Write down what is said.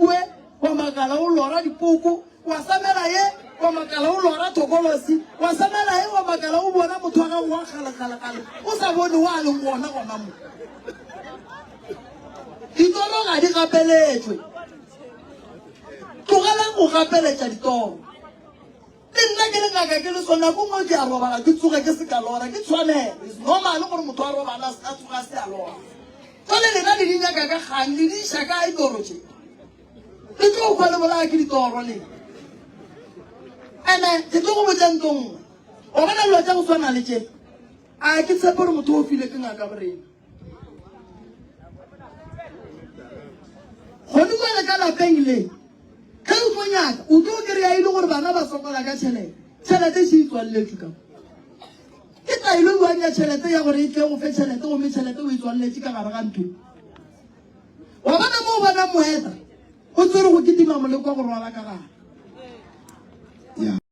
wa makala o lora dipoko wa samela ye wa makala o lora tokolosi wa samela ye wa makala o bona motho wa wa khala o sa bone wa le ngona gona mo ditoro ga di gapeletswe tlogelang go gapeletša ditoro le nna ke le ngaka ke le sona go mo ke a robala ke tsoga ke se ka lora ke tshwanela normal gore motho a robala a tsoga se a lora tsone le na le dinyaka ka gang le di shaka a ditoro tše le tlo go le bola ke ditoro le ene ke tlo go botsa ntong o bona lo tsa go tswana le tše a ke tshepa gore motho o file ke ngaka borena go di bona ka lapeng le ka o tsonyaka o tlo kry-a ile gore bana ba sokola ka tšhelete se itswalletšwe ka ke tailo buang ya tšhelete ya gore e tle go fe tšhelete gomme tšhelete o itswalletše ka gare ga ntho wa bona mo o bona moeta o tsere go ketima moleko wa go rwala ka gare